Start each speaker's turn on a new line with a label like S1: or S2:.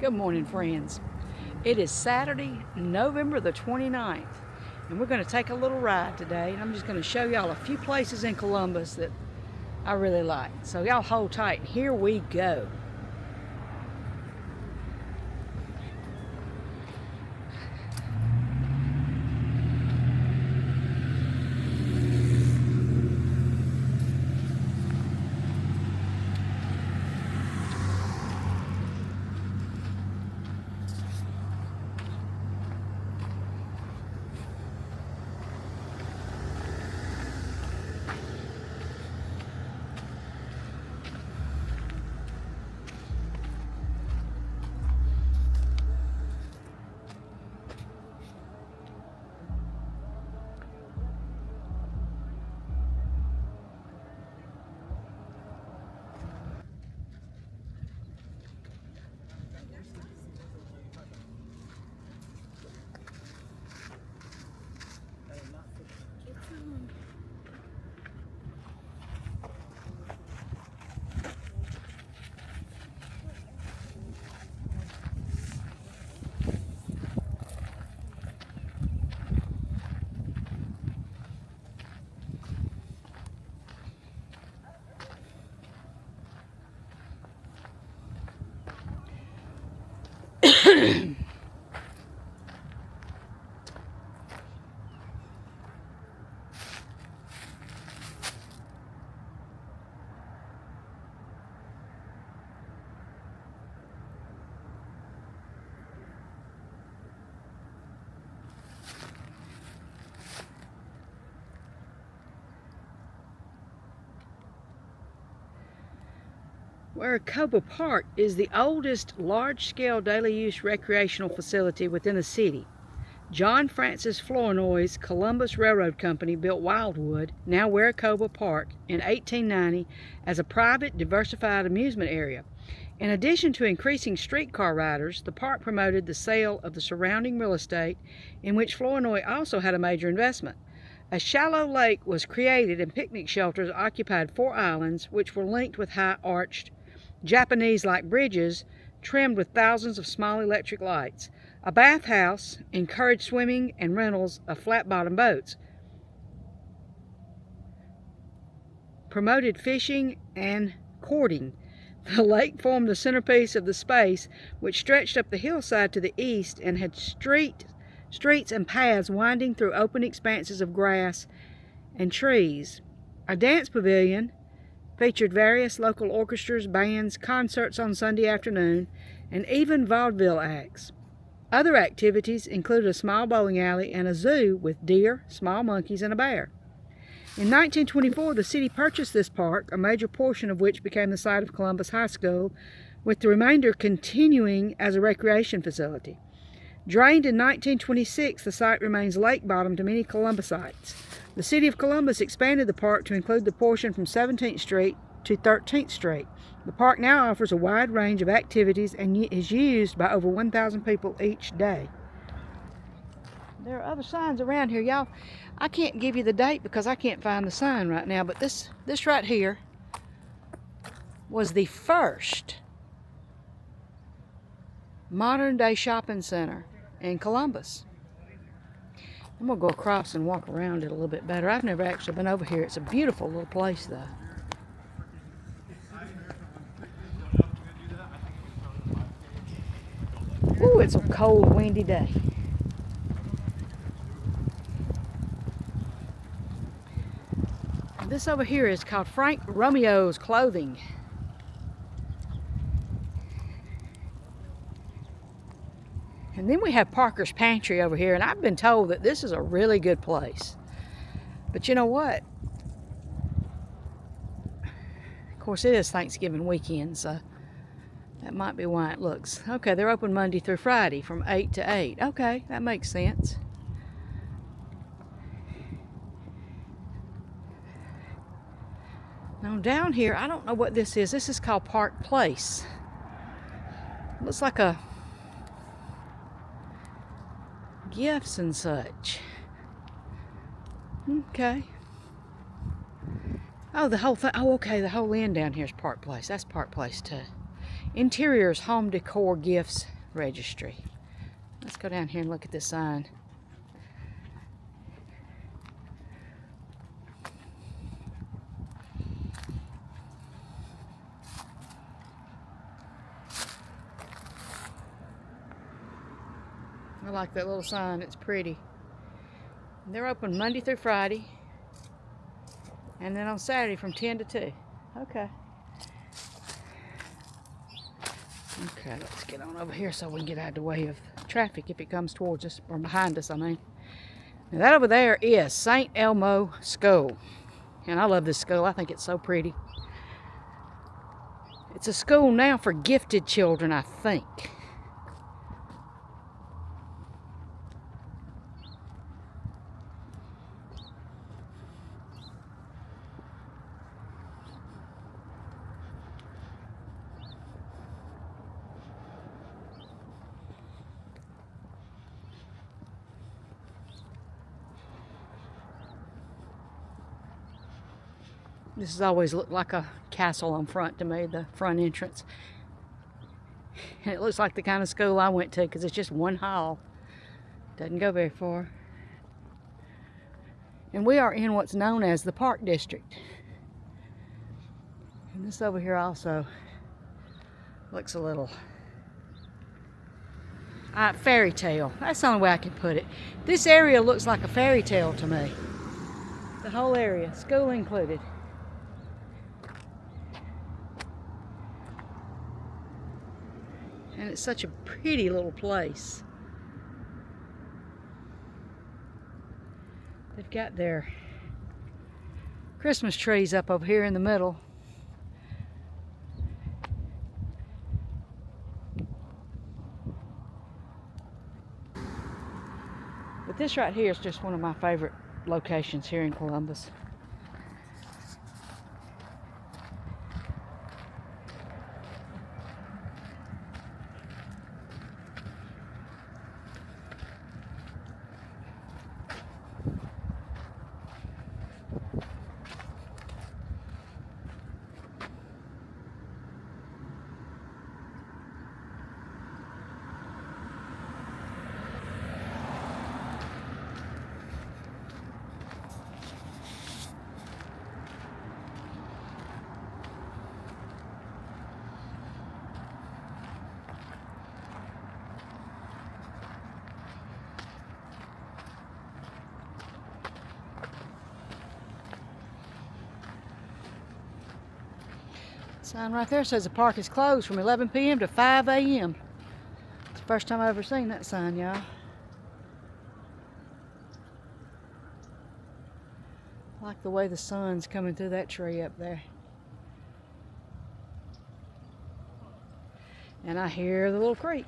S1: Good morning, friends. It is Saturday, November the 29th, and we're going to take a little ride today. And I'm just going to show y'all a few places in Columbus that I really like. So y'all hold tight, and here we go. Weracoba Park is the oldest large-scale daily-use recreational facility within the city. John Francis Flournoy's Columbus Railroad Company built Wildwood, now Weracoba Park, in 1890 as a private, diversified amusement area. In addition to increasing streetcar riders, the park promoted the sale of the surrounding real estate, in which Flournoy also had a major investment. A shallow lake was created and picnic shelters occupied 4 islands, which were linked with high-arched Japanese-like bridges trimmed with thousands of small electric lights. A bathhouse encouraged swimming and rentals of flat-bottom boats, promoted fishing and courting. The lake formed the centerpiece of the space, which stretched up the hillside to the east and had streets and paths winding through open expanses of grass and trees. A dance pavilion featured various local orchestras, bands, concerts on Sunday afternoon, and even vaudeville acts. Other activities included a small bowling alley and a zoo with deer, small monkeys, and a bear. In 1924, the city purchased this park, a major portion of which became the site of Columbus High School, with the remainder continuing as a recreation facility. Drained in 1926, the site remains Lakebottom to many Columbusites. The city of Columbus expanded the park to include the portion from 17th Street to 13th Street. The park now offers a wide range of activities and is used by over 1,000 people each day. There are other signs around here, y'all. I can't give you the date because I can't find the sign right now, but this right here was the first modern-day shopping center in Columbus. I'm gonna go across and walk around it a little bit better. I've never actually been over here. It's a beautiful little place, though. Ooh, it's a cold, windy day. This over here is called Frank Romeo's Clothing. And then we have Parker's Pantry over here, and I've been told that this is a really good place. But you know what? Of course, it is Thanksgiving weekend, so that might be why it looks. Okay, they're open Monday through Friday from 8 to 8. Okay, that makes sense. Now down here, I don't know what this is. This is called Park Place. Looks like a gifts and such. Okay. Oh, the whole thing. Oh, okay. The whole end down here is Park Place. That's Park Place too. Interiors, home decor, gifts, registry. Let's go down here and look at this sign. I like that little sign, it's pretty. And they're open Monday through Friday, and then on Saturday from 10 to 2. Okay. Okay, let's get on over here so we can get out of the way of traffic if it comes towards us, or behind us, I mean. Now that over there is St. Elmo School. And I love this school, I think it's so pretty. It's a school now for gifted children, I think. This has always looked like a castle on front to me, the front entrance. And it looks like the kind of school I went to because it's just one hall. Doesn't go very far. And we are in what's known as the Park District. And this over here also looks a little fairy tale. That's the only way I can put it. This area looks like a fairy tale to me. The whole area, school included. And it's such a pretty little place. They've got their Christmas trees up over here in the middle. But this right here is just one of my favorite locations here in Columbus. Sign right there says the park is closed from 11 p.m. to 5 a.m. It's the first time I've ever seen that sign, y'all. I like the way the sun's coming through that tree up there. And I hear the little creek.